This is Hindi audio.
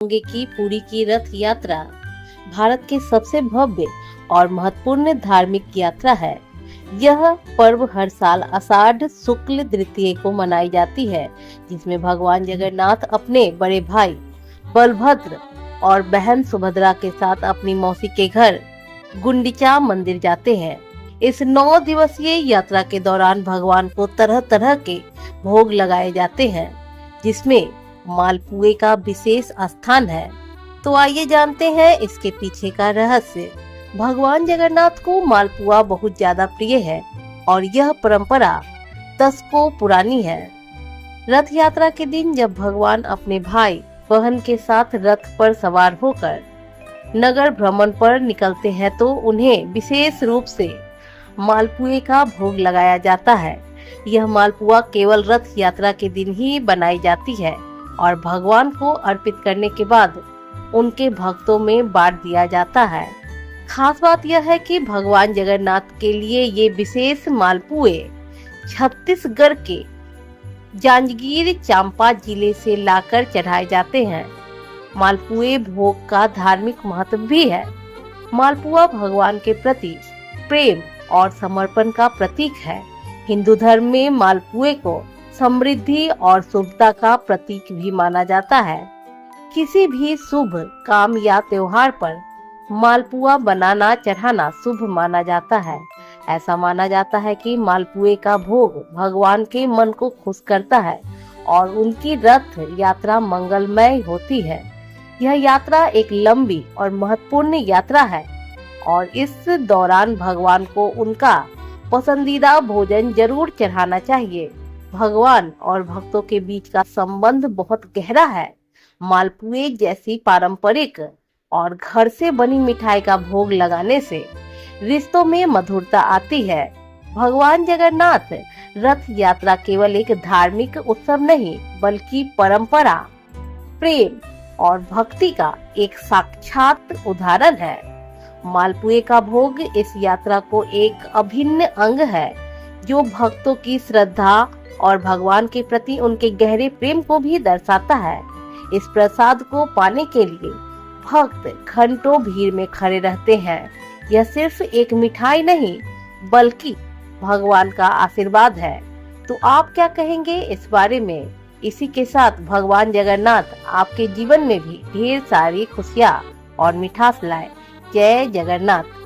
होंगे कि पुरी की रथ यात्रा भारत के सबसे भव्य और महत्वपूर्ण धार्मिक यात्रा है। यह पर्व हर साल आषाढ़ शुक्ल द्वितीया को मनाई जाती है, जिसमें भगवान जगन्नाथ अपने बड़े भाई बलभद्र और बहन सुभद्रा के साथ अपनी मौसी के घर गुंडीचा मंदिर जाते हैं। इस 9 दिवसीय यात्रा के दौरान भगवान को तरह तरह के भोग लगाए जाते हैं, जिसमें मालपुए का विशेष स्थान है। तो आइए जानते हैं इसके पीछे का रहस्य। भगवान जगन्नाथ को मालपुआ बहुत ज्यादा प्रिय है और यह परंपरा दशकों पुरानी है। रथ यात्रा के दिन जब भगवान अपने भाई बहन के साथ रथ पर सवार होकर नगर भ्रमण पर निकलते हैं तो उन्हें विशेष रूप से मालपुए का भोग लगाया जाता है। यह मालपुआ केवल रथ यात्रा के दिन ही बनाई जाती है और भगवान को अर्पित करने के बाद उनके भक्तों में बांट दिया जाता है। खास बात यह है कि भगवान जगन्नाथ के लिए ये विशेष मालपुए छत्तीसगढ़ के जांजगीर चांपा जिले से लाकर चढ़ाए जाते हैं। मालपुए भोग का धार्मिक महत्व भी है। मालपुआ भगवान के प्रति प्रेम और समर्पण का प्रतीक है। हिंदू धर्म में मालपुए को समृद्धि और शुभता का प्रतीक भी माना जाता है। किसी भी शुभ काम या त्योहार पर मालपुआ बनाना चढ़ाना शुभ माना जाता है। ऐसा माना जाता है कि मालपुए का भोग भगवान के मन को खुश करता है और उनकी रथ यात्रा मंगलमय होती है। यह यात्रा एक लंबी और महत्वपूर्ण यात्रा है और इस दौरान भगवान को उनका पसंदीदा भोजन जरूर चढ़ाना चाहिए। भगवान और भक्तों के बीच का संबंध बहुत गहरा है। मालपुए जैसी पारंपरिक और घर से बनी मिठाई का भोग लगाने से रिश्तों में मधुरता आती है। भगवान जगन्नाथ रथ यात्रा केवल एक धार्मिक उत्सव नहीं, बल्कि परंपरा, प्रेम और भक्ति का एक साक्षात उदाहरण है। मालपुए का भोग इस यात्रा को एक अभिन्न अंग है, जो भक्तों की श्रद्धा और भगवान के प्रति उनके गहरे प्रेम को भी दर्शाता है। इस प्रसाद को पाने के लिए भक्त घंटों भीड़ में खड़े रहते हैं। यह सिर्फ एक मिठाई नहीं, बल्कि भगवान का आशीर्वाद है। तो आप क्या कहेंगे इस बारे में? इसी के साथ भगवान जगन्नाथ आपके जीवन में भी ढेर सारी खुशियाँ और मिठास लाए। जय जगन्नाथ।